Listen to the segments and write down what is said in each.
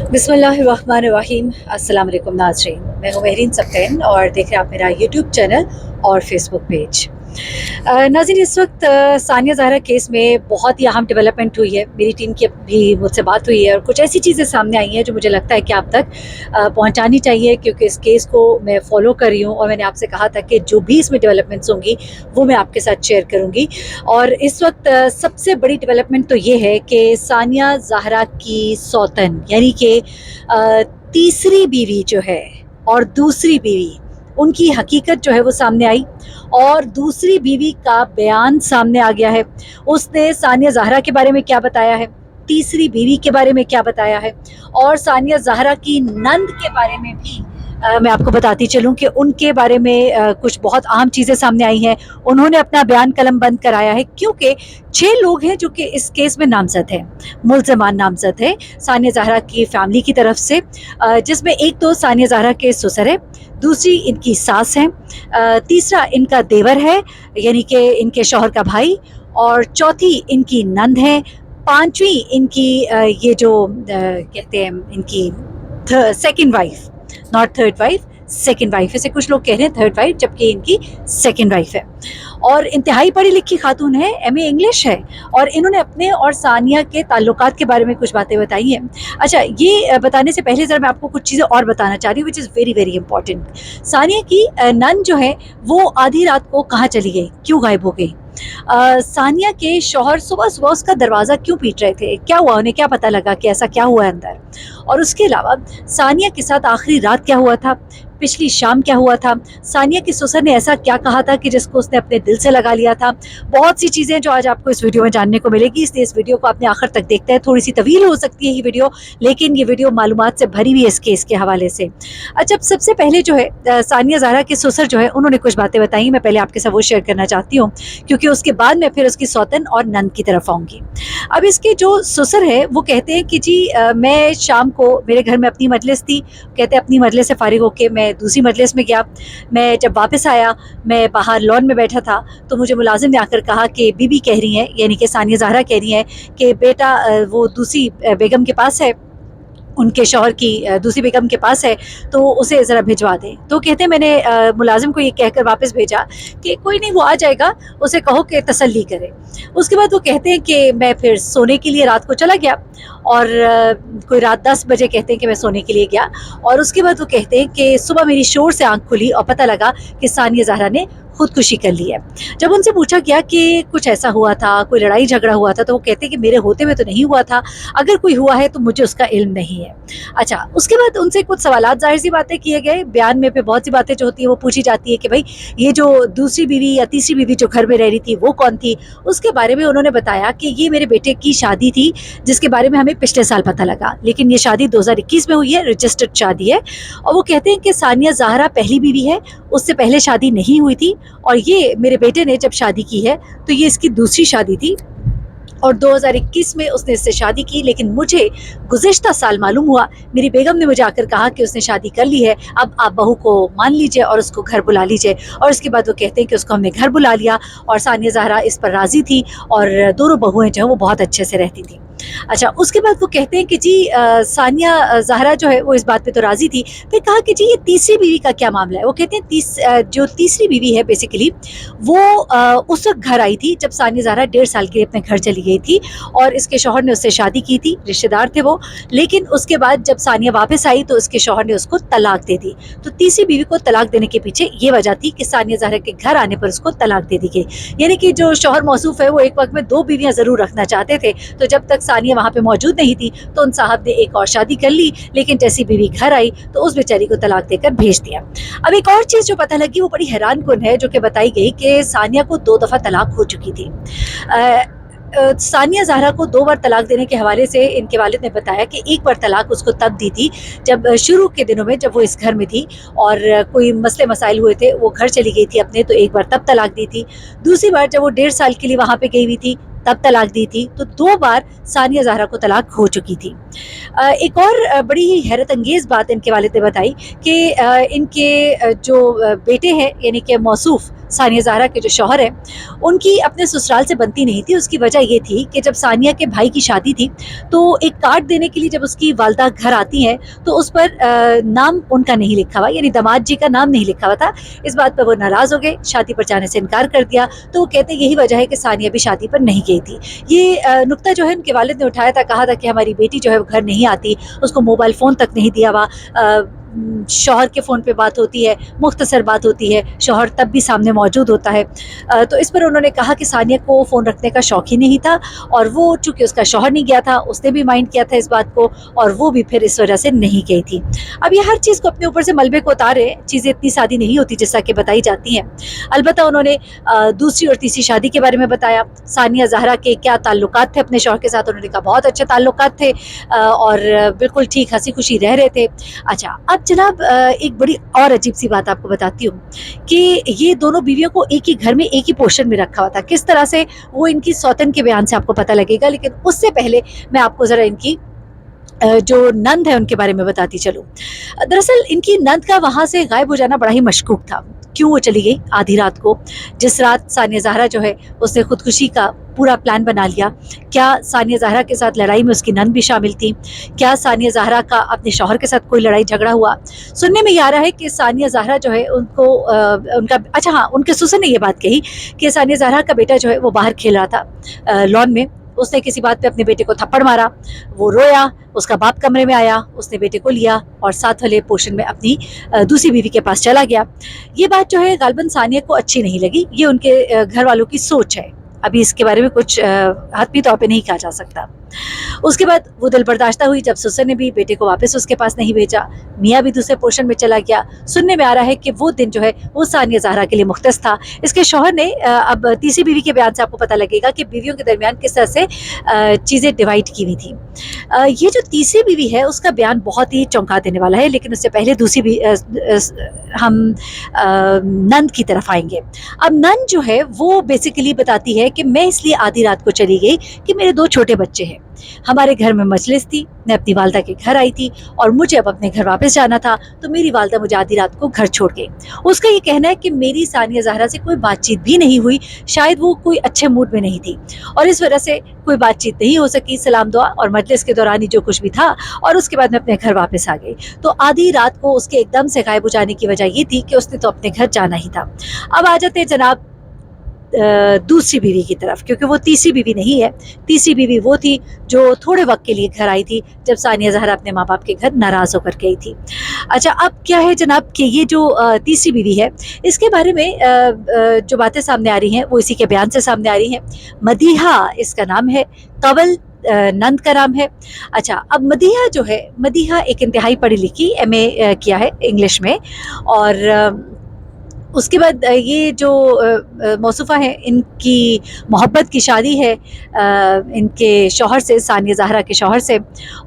बिस्मिल्लाहिर्रहमानिर्रहीम। अस्सलाम वालेकुम नाज़रीन, मैं हूँ महरीन सफ़ीन और देख रहे हैं आप मेरा यूट्यूब चैनल और फेसबुक पेज। नाज़रीन, इस वक्त सानिया ज़हरा केस में बहुत ही अहम डेवलपमेंट हुई है। मेरी टीम की भी मुझसे बात हुई है और कुछ ऐसी चीज़ें सामने आई हैं जो मुझे लगता है कि आप तक पहुँचानी चाहिए, क्योंकि इस केस को मैं फ़ॉलो कर रही हूँ और मैंने आपसे कहा था कि जो भी इसमें डेवलपमेंट्स होंगी वो मैं आपके साथ शेयर करूँगी। और इस वक्त सबसे बड़ी डेवलपमेंट तो ये है कि सानिया ज़हरा की सौतन यानी कि तीसरी बीवी जो है और दूसरी बीवी, उनकी हकीकत जो है वो सामने आई और दूसरी बीवी का बयान सामने आ गया है। उसने सानिया ज़हरा के बारे में क्या बताया है, तीसरी बीवी के बारे में क्या बताया है और सानिया ज़हरा की नंद के बारे में भी मैं आपको बताती चलूं कि उनके बारे में कुछ बहुत अहम चीज़ें सामने आई हैं। उन्होंने अपना बयान कलम बंद कराया है, क्योंकि 6 लोग हैं जो कि इस केस में नामजद हैं, मुल्ज़मान नामजद है सानिया ज़हरा की फैमिली की तरफ से, जिसमें एक तो सानिया ज़हरा के ससुर है, दूसरी इनकी सास है, तीसरा इनका देवर है यानी कि इनके शौहर का भाई, और चौथी इनकी नंद है, पांचवी इनकी ये जो कहते हैं इनकी second wife, not third wife, second wife, इसे कुछ लोग कह रहे हैं थर्ड वाइफ जबकि इनकी सेकंड वाइफ है और इंतहाई पढ़ी लिखी खातून है, एमए इंग्लिश है और इन्होंने अपने और सानिया के ताल्लुकात के बारे में कुछ बातें बताई हैं। अच्छा, ये बताने से पहले ज़रा मैं आपको कुछ चीज़ें और बताना चाह रही हूँ which is very very important. Sania की नन जो है वो आधी रात को कहाँ चली गई, क्यों गायब हो गई? सानिया के शौहर सुबह सुबह उसका दरवाज़ा क्यों पीट रहे थे, क्या हुआ, उन्हें क्या पता लगा कि ऐसा क्या हुआ है अंदर? और उसके अलावा सानिया के साथ आखिरी रात क्या हुआ था, पिछली शाम क्या हुआ था, सानिया के ससुर ने ऐसा क्या कहा था कि जिसको उसने अपने दिल से लगा लिया था। बहुत सी चीज़ें जो आज आपको इस वीडियो में जानने को मिलेगी, इसलिए इस वीडियो को आपने आखिर तक देखते हैं। थोड़ी सी तवील हो सकती है ये वीडियो, लेकिन ये वीडियो मालूमात से भरी हुई है इस केस के हवाले से। अच्छा, सबसे पहले जो है सानिया ज़हरा के ससुर जो है उन्होंने कुछ बातें बताई, मैं पहले आपके साथ वो शेयर करना चाहती हूँ, क्योंकि उसके बाद मैं फिर उसकी सौतन और नंद की तरफ आऊँगी। अब इसके जो ससुर है वो कहते हैं कि जी मैं शाम को मेरे घर में अपनी मजलिस थी, कहते हैं अपनी मजलिस से फारिग होकर मैं दूसरी मजलिस में गया, मैं जब वापस आया मैं बाहर लॉन में बैठा था तो मुझे मुलाजिम ने आकर कहा कि बीबी कह रही हैं, यानी कि सानिया ज़हरा कह रही हैं कि बेटा वो दूसरी बेगम के पास है, उनके शौहर की दूसरी बेगम के पास है, तो उसे ज़रा भिजवा दें। तो कहते हैं मैंने मुलाजिम को ये कहकर वापस भेजा कि कोई नहीं, वो आ जाएगा, उसे कहो कि तसल्ली करे। उसके बाद वो कहते हैं कि मैं फिर सोने के लिए रात को चला गया और कोई रात 10 बजे कहते हैं कि मैं सोने के लिए गया और उसके बाद वो कहते हैं कि सुबह मेरी शोर से आँख खुली और पता लगा कि सानिया ज़हरा ने खुदकुशी कर ली है। जब उनसे पूछा गया कि कुछ ऐसा हुआ था, कोई लड़ाई झगड़ा हुआ था, तो वो कहते हैं कि मेरे होते हुए तो नहीं हुआ था, अगर कोई हुआ है तो मुझे उसका इल्म नहीं है। अच्छा, उसके बाद उनसे कुछ सवालात ज़ाहिर सी बातें किए गए, बयान में पे बहुत सी बातें जो होती है वो पूछी जाती है कि भाई ये जो दूसरी बीवी या तीसरी बीवी जो घर में रह रही थी वो कौन थी। उसके बारे में उन्होंने बताया कि ये मेरे बेटे की शादी थी, जिसके बारे में हमें पिछले साल पता लगा, लेकिन ये शादी 2021 में हुई है, रजिस्टर्ड शादी है। और वो कहते हैं कि सानिया ज़हरा पहली बीवी है, उससे पहले शादी नहीं हुई थी और ये मेरे बेटे ने जब शादी की है तो ये इसकी दूसरी शादी थी और 2021 में उसने इससे शादी की, लेकिन मुझे गुज़िश्ता साल मालूम हुआ, मेरी बेगम ने मुझे आकर कहा कि उसने शादी कर ली है, अब आप बहू को मान लीजिए और उसको घर बुला लीजिए। और इसके बाद वो कहते हैं कि उसको हमने घर बुला लिया और सानिया ज़हरा इस पर राज़ी थी और दोनों बहुएँ जो हैं वो बहुत अच्छे से रहती थी। अच्छा, उसके बाद वो कहते हैं कि जी सानिया ज़हरा जो है वो इस बात पे तो राज़ी थी। फिर कहा कि जी ये तीसरी बीवी का क्या मामला है? वो कहते हैं जो तीसरी बीवी है बेसिकली वो उस वक़्त घर आई थी जब सानिया ज़हरा 1.5 साल के लिए अपने घर चली गई थी और इसके शौहर ने उससे शादी की थी, रिश्तेदार थे वो। लेकिन उसके बाद जब सानिया वापस आई तो उसके शौहर ने उसको तलाक दे दी। तो तीसरी बीवी को तलाक देने के पीछे ये वजह थी कि सानिया ज़हरा के घर आने पर उसको तलाक दे दी गई। यानी कि जो शौहर मौसूफ है वो एक वक़्त में 2 बीवियाँ ज़रूर रखना चाहते थे, तो जब तक सानिया वहाँ पे मौजूद नहीं थी तो उन साहब ने एक और शादी कर ली, लेकिन जैसी बीवी घर आई तो उस बेचारी को तलाक देकर भेज दिया। अब एक और चीज़ जो पता लगी वो बड़ी हैरान कुन है, जो कि बताई गई कि सानिया को 2 दफ़ा तलाक हो चुकी थी। सानिया ज़हरा को 2 बार तलाक देने के हवाले से इनके वालिद ने बताया कि एक बार तलाक उसको तब दी थी जब शुरू के दिनों में जब वो इस घर में थी और कोई मसले मसाइल हुए थे, वो घर चली गई थी अपने, तो एक बार तब तलाक दी थी। दूसरी बार जब वो 1.5 साल के लिए वहाँ पे गई हुई थी तब तलाक दी थी, तो 2 बार सानिया ज़हरा को तलाक हो चुकी थी। एक और बड़ी ही हैरत अंगेज़ बात इनके वालिद ने बताई कि इनके जो बेटे हैं यानी कि मौसूफ सानिया ज़हरा के जो शौहर हैं, उनकी अपने ससुराल से बनती नहीं थी। उसकी वजह ये थी कि जब सानिया के भाई की शादी थी, तो एक कार्ड देने के लिए जब उसकी वालदा घर आती हैं, तो उस पर नाम उनका नहीं लिखा हुआ, यानी दामाद जी का नाम नहीं लिखा हुआ था। इस बात पर वो नाराज़ हो गए, शादी पर जाने से इनकार कर दिया। तो वो कहते हैं यही वजह है कि सानिया भी शादी पर नहीं गई थी। ये नुक्ता जो है उनके वालिद ने उठाया था, कहा था कि हमारी बेटी जो है वो घर नहीं आती, उसको मोबाइल फ़ोन तक नहीं दिया हुआ, शौहर के फ़ोन पे बात होती है, मुख्तसर बात होती है, शौहर तब भी सामने मौजूद होता है। तो इस पर उन्होंने कहा कि सानिया को फ़ोन रखने का शौक़ ही नहीं था, और वो चूँकि उसका शौहर नहीं गया था, उसने भी माइंड किया था इस बात को, और वो भी फिर इस वजह से नहीं गई थी। अब ये हर चीज़ को अपने ऊपर से मलबे को उतारे, चीज़ें इतनी सादी नहीं होती जैसा कि बताई जाती हैं। अलबत्ता उन्होंने दूसरी और तीसरी शादी के बारे में बताया, सानिया ज़हरा के क्या ताल्लुकात थे अपने शौहर के साथ। उन्होंने कहा बहुत अच्छे ताल्लुकात थे, और बिल्कुल ठीक हंसी खुशी रह रहे थे। अच्छा, अब जनाब एक बड़ी और अजीब सी बात आपको बताती हूँ कि ये दोनों बीवियों को एक ही घर में एक ही पोर्शन में रखा हुआ था। किस तरह से, वो इनकी सौतन के बयान से आपको पता लगेगा, लेकिन उससे पहले मैं आपको ज़रा इनकी जो नंद है उनके बारे में बताती चलूँ। दरअसल इनकी नंद का वहाँ से गायब हो जाना बड़ा ही मशकूक था। क्यों वो चली गई आधी रात को, जिस रात सानिया ज़हरा जो है उसने खुदकुशी का पूरा प्लान बना लिया? क्या सानिया ज़हरा के साथ लड़ाई में उसकी नंद भी शामिल थी? क्या सानिया ज़हरा का अपने शौहर के साथ कोई लड़ाई झगड़ा हुआ? सुनने में ये आ रहा है कि सानिया ज़हरा जो है उनको उनका, अच्छा हाँ, उनके ससुर ने ये बात कही कि सानिया ज़हरा का बेटा जो है वो बाहर खेल रहा था लॉन में, उसने किसी बात पे अपने बेटे को थप्पड़ मारा, वो रोया, उसका बाप कमरे में आया, उसने बेटे को लिया और साथ वाले पोर्शन में अपनी दूसरी बीवी के पास चला गया। ये बात जो है गालिबन सानिया को अच्छी नहीं लगी, ये उनके घर वालों की सोच है। अभी इसके बारे में कुछ हतमी तौर पे नहीं कहा जा सकता। उसके बाद वो दिल बर्दाश्ता हुई जब ससुर ने भी बेटे को वापस उसके पास नहीं भेजा, मियाँ भी दूसरे पोर्शन में चला गया। सुनने में आ रहा है कि वो दिन जो है वो सानिया ज़हरा के लिए मुख्तस था। इसके शौहर ने, अब तीसरी बीवी के बयान से आपको पता लगेगा कि बीवियों के दरमियान किस तरह से चीज़ें डिवाइड की हुई थी। ये जो तीसरी बीवी है उसका बयान बहुत ही चौंका देने वाला है, लेकिन उससे पहले दूसरी भी हम नंद की तरफ आएंगे। अब नंद जो है वो बेसिकली बताती है कि मैं इसलिए आधी रात को चली गई कि मेरे 2 छोटे बच्चे हैं, हमारे घर में मजलिस थी, मैं अपनी वालदा के घर आई थी और मुझे अब अपने घर वापस जाना था, तो मेरी वालदा मुझे आधी रात को घर छोड़ गई। उसका ये कहना है कि मेरी सानिया ज़हरा से कोई बातचीत भी नहीं हुई, शायद वो कोई अच्छे मूड में नहीं थी और इस वजह से कोई बातचीत नहीं हो सकी, सलाम दुआ और मजलिस के दौरान ही जो कुछ भी था, और उसके बाद मैं अपने घर वापस आ गई। तो आधी रात को उसके एकदम से गायब हो जाने की वजह ये थी कि उसने तो अपने घर जाना ही था। अब आ जाते हैं जनाब दूसरी बीवी की तरफ, क्योंकि वो तीसरी बीवी नहीं है। तीसरी बीवी वो थी जो थोड़े वक्त के लिए घर आई थी जब सानिया ज़हरा अपने माँ बाप के घर नाराज़ होकर गई थी। अच्छा, अब क्या है जनाब कि ये जो तीसरी बीवी है, इसके बारे में जो बातें सामने आ रही हैं वो इसी के बयान से सामने आ रही हैं। मदीहा इसका नाम है, कवल नंद का नाम है। अच्छा, अब मदीहा जो है, मदीहा एक इंतहाई पढ़ी लिखी, MA किया है इंग्लिश में, और उसके बाद ये जो मौसूफ़ा है, इनकी मोहब्बत की शादी है इनके शौहर से, सानिया ज़हरा के शौहर से,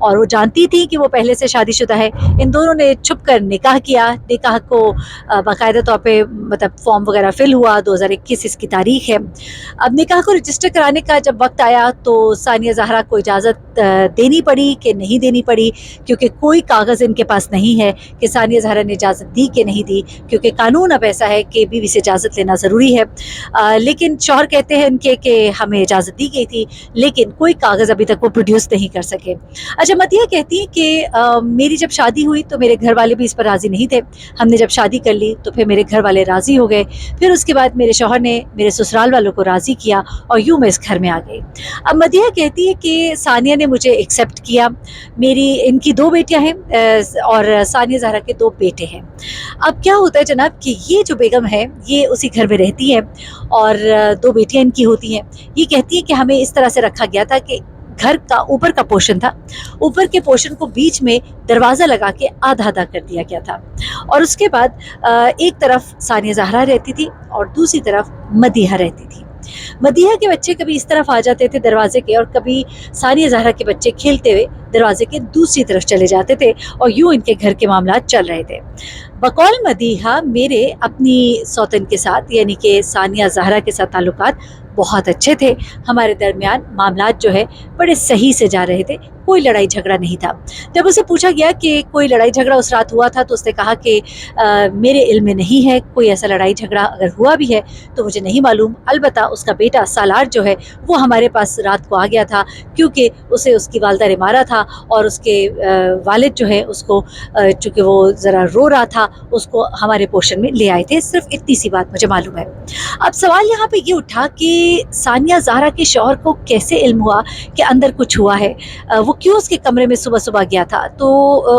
और वो जानती थी कि वो पहले से शादीशुदा है। इन दोनों ने छुप कर निकाह किया। निकाह को बाकायदा तौर पे मतलब फॉर्म वगैरह फिल हुआ, 2021 इसकी तारीख है। अब निकाह को रजिस्टर कराने का जब वक्त आया तो सानिया ज़हरा को इजाज़त देनी पड़ी कि नहीं देनी पड़ी, क्योंकि कोई कागज़ इनके पास नहीं है कि सानिया ज़हरा ने इजाज़त दी कि नहीं दी, क्योंकि कानून अब ऐसा है कि बीवी से इजाज़त लेना ज़रूरी है। लेकिन शौहर कहते हैं उनके कि हमें इजाज़त दी गई थी, लेकिन कोई कागज़ अभी तक वो प्रोड्यूस नहीं कर सके। अच्छा, मतिया कहती है कि मेरी जब शादी हुई तो मेरे घर वाले भी इस पर राज़ी नहीं थे। हमने जब शादी कर ली तो फिर मेरे घर वाले राज़ी हो गए, फिर उसके बाद मेरे शौहर ने मेरे ससुराल वालों को राज़ी किया और यूँ मैं इस घर में आ गई। अब मतिया कहती है कि सानिया ने मुझे एक्सेप्ट किया। इनकी 2 बेटियाँ हैं और सानिया ज़हरा के 2 बेटे हैं। अब क्या होता है जनाब कि ये जो बेगम है ये उसी घर में रहती है और 2 बेटियां इनकी होती हैं। ये कहती है कि हमें इस तरह से रखा गया था कि घर का ऊपर का पोर्शन था, ऊपर के पोर्शन को बीच में दरवाज़ा लगा के आधा आधा कर दिया गया था, और उसके बाद एक तरफ सानिया ज़हरा रहती थी और दूसरी तरफ मदीहा रहती थी। मदीहा के बच्चे कभी इस तरफ आ जाते थे दरवाजे के और कभी सानिया ज़हरा के बच्चे खेलते हुए दरवाजे के दूसरी तरफ चले जाते थे और यूं इनके घर के मामला चल रहे थे। बकौल मदीहा मेरे अपनी सौतन के साथ यानी कि सानिया ज़हरा के साथ ताल्लुकात बहुत अच्छे थे। हमारे दरमियान मामलात जो है बड़े सही से जा रहे थे, कोई लड़ाई झगड़ा नहीं था। जब उसे पूछा गया कि कोई लड़ाई झगड़ा उस रात हुआ था तो उसने कहा कि मेरे इल्म में नहीं है कोई ऐसा लड़ाई झगड़ा, अगर हुआ भी है तो मुझे नहीं मालूम। अलबत्ता उसका बेटा सालार जो है वो हमारे पास रात को आ गया था क्योंकि उसे उसकी वालदा ने मारा था और उसके वालिद जो है उसको चूँकि वो ज़रा रो रहा था उसको हमारे पोर्शन में ले आए थे। सिर्फ इतनी सी बात मुझे मालूम है। अब सवाल यहाँ पे ये उठा कि सानिया ज़हरा के शौहर को कैसे इल्म हुआ कि अंदर कुछ हुआ है, वो क्यों उसके कमरे में सुबह सुबह गया था। तो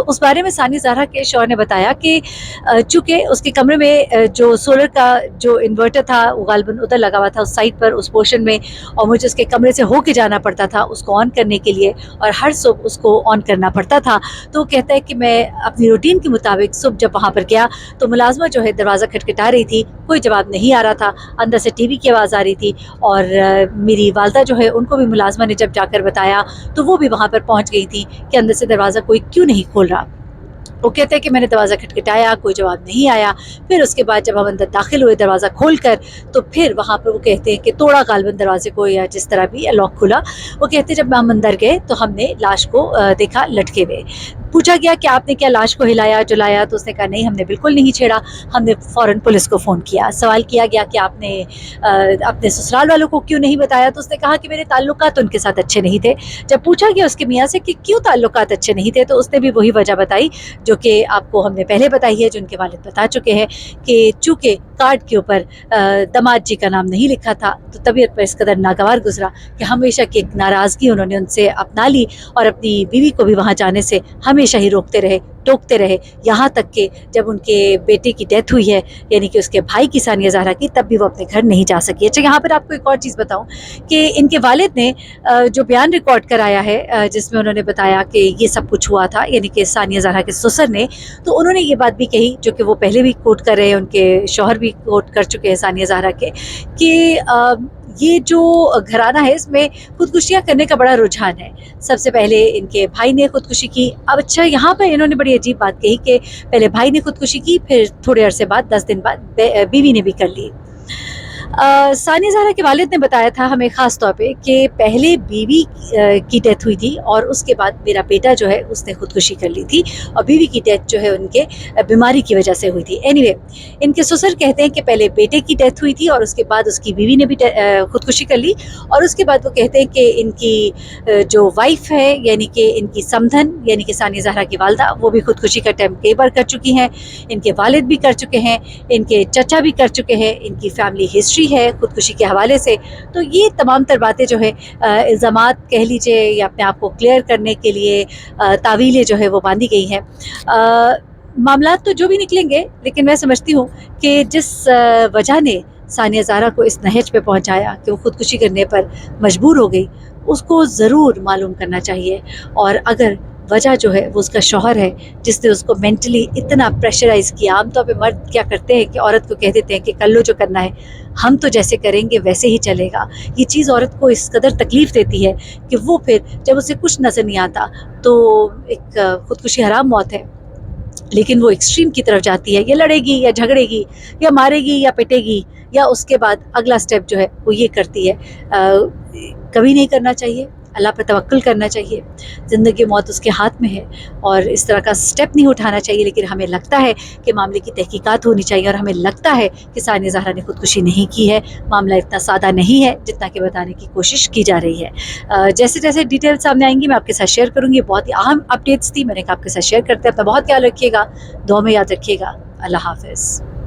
उस बारे में सानिया ज़हरा के शौहर ने बताया कि चूँकि उसके कमरे में जो सोलर का जो इन्वर्टर था वो गालिबन उधर लगा हुआ था उस साइड पर, उस पोर्शन में, और मुझे उसके कमरे से होके जाना पड़ता था उसको ऑन करने के लिए और हर सुबह उसको ऑन करना पड़ता था। तो वो कहता है कि मैं अपनी रूटीन के मुताबिक सुबह जब वहाँ पर गया तो मुलाजमा जो है दरवाज़ा खटखटा रही थी, कोई जवाब नहीं आ रहा था, अंदर से टीवी की आवाज़ आ रही थी और मेरी वालदा जो है उनको भी मुलाजमा ने जब जाकर बताया तो वो भी वहाँ पर पहुँच गई थी कि अंदर से दरवाज़ा कोई क्यों नहीं खोल रहा। वो कहते हैं कि मैंने दरवाज़ा खटखटाया, कोई जवाब नहीं आया। फिर उसके बाद जब हम अंदर दाखिल हुए दरवाज़ा खोल कर तो फिर वहाँ पर वो कहते हैं कि तोड़ा गालिबन दरवाजे को या जिस तरह भी, या लॉक खुला। वो कहते हैं जब हम अंदर गए तो हमने लाश को देखा लटके हुए। पूछा गया कि आपने क्या लाश को हिलाया जुलाया, तो उसने कहा नहीं हमने बिल्कुल नहीं छेड़ा, हमने फ़ौरन पुलिस को फ़ोन किया। सवाल किया गया कि आपने अपने ससुराल वालों को क्यों नहीं बताया, तो उसने कहा कि मेरे ताल्लुकात उनके साथ अच्छे नहीं थे। जब पूछा गया उसके मियाँ से कि क्यों ताल्लुकात अच्छे नहीं थे, तो उसने भी वही वजह बताई जो कि आपको हमने पहले बताई है, जो उनके वालिद बता चुके हैं कि चूँकि कार्ड के ऊपर दामाद जी का नाम नहीं लिखा था तो तबीयत पर इस कदर नागवार गुजरा कि हमेशा की एक नाराज़गी उन्होंने उनसे अपना ली और अपनी बीवी को भी वहाँ जाने से हमेशा ही रोकते रहे, टोकते रहे, यहाँ तक कि जब उनके बेटे की डेथ हुई है यानी कि उसके भाई की सानिया ज़हरा की, तब भी वो अपने घर नहीं जा सकी। अच्छा, यहाँ पर आपको एक और चीज़ बताऊँ कि इनके वालिद ने जो बयान रिकॉर्ड कराया है जिसमें उन्होंने बताया कि ये सब कुछ हुआ था, यानी कि सानिया ज़हरा के ससुर ने, तो उन्होंने ये बात भी कही जो कि वो पहले भी कोट कर रहे हैं, उनके शौहर भी कोट कर चुके हैं सानिया ज़हरा के, कि ये जो घराना है इसमें खुदकुशियाँ करने का बड़ा रुझान है। सबसे पहले इनके भाई ने खुदकुशी की। अब अच्छा, यहाँ पर इन्होंने बड़ी अजीब बात कही कि पहले भाई ने खुदकुशी की, फिर थोड़े अरसे बाद 10 दिन बाद बीवी ने भी कर ली। सानिया ज़हरा के वालिद ने बताया था हमें ख़ास तौर पे कि पहले बीवी की डेथ हुई थी और उसके बाद मेरा बेटा जो है उसने खुदकुशी कर ली थी और बीवी की डेथ जो है उनके बीमारी की वजह से हुई थी। एनीवे, इनके ससुर कहते हैं कि पहले बेटे की डेथ हुई थी और उसके बाद उसकी बीवी ने भी खुदकुशी कर ली, और उसके बाद वो कहते हैं कि इनकी जो वाइफ है यानी कि इनकी समधन यानी कि सानिया ज़हरा की वालदा, वो भी खुदकुशी का अटेम्प्ट कई बार कर चुकी हैं, इनके वालिद भी कर चुके हैं, इनके चचा भी कर चुके हैं, इनकी फैमिली हिस्ट्री है खुदकुशी के हवाले से। तो ये तमाम तर बातें जो है इल्ज़ामात कह लीजिए या अपने आप को क्लियर करने के लिए तावीलें जो है वो बांधी गई हैं। मामलात तो जो भी निकलेंगे, लेकिन मैं समझती हूँ कि जिस वजह ने सानिया ज़हरा को इस नहज पे पहुँचाया कि वो खुदकुशी करने पर मजबूर हो गई, उसको ज़रूर मालूम करना चाहिए। और अगर वजह जो है वो उसका शौहर है जिसने उसको मेंटली इतना प्रेशराइज़ किया। आमतौर पे मर्द क्या करते हैं कि औरत को कह देते हैं कि कर लो जो करना है, हम तो जैसे करेंगे वैसे ही चलेगा। ये चीज़ औरत को इस कदर तकलीफ़ देती है कि वो फिर जब उसे कुछ नज़र नहीं आता तो एक खुदकुशी हराम मौत है, लेकिन वो एक्सट्रीम की तरफ जाती है, या लड़ेगी या झगड़ेगी या मारेगी या पिटेगी, या उसके बाद अगला स्टेप जो है वो ये करती है। कभी नहीं करना चाहिए, अल्लाह पर तवक्कुल करना चाहिए। ज़िंदगी मौत उसके हाथ में है और इस तरह का स्टेप नहीं उठाना चाहिए। लेकिन हमें लगता है कि मामले की तहकीकात होनी चाहिए और हमें लगता है कि सानिया ज़हरा ने खुदकुशी नहीं की है। मामला इतना सादा नहीं है जितना कि बताने की कोशिश की जा रही है। जैसे जैसे डिटेल सामने आएंगी मैं आपके साथ शेयर करूँगी। बहुत ही अहम अपडेट्स थी, मैंने कहा आपके साथ शेयर करते हैं। अपना बहुत ख्याल रखिएगा, दुआ में याद रखिएगा। अल्लाह हाफ़िज़।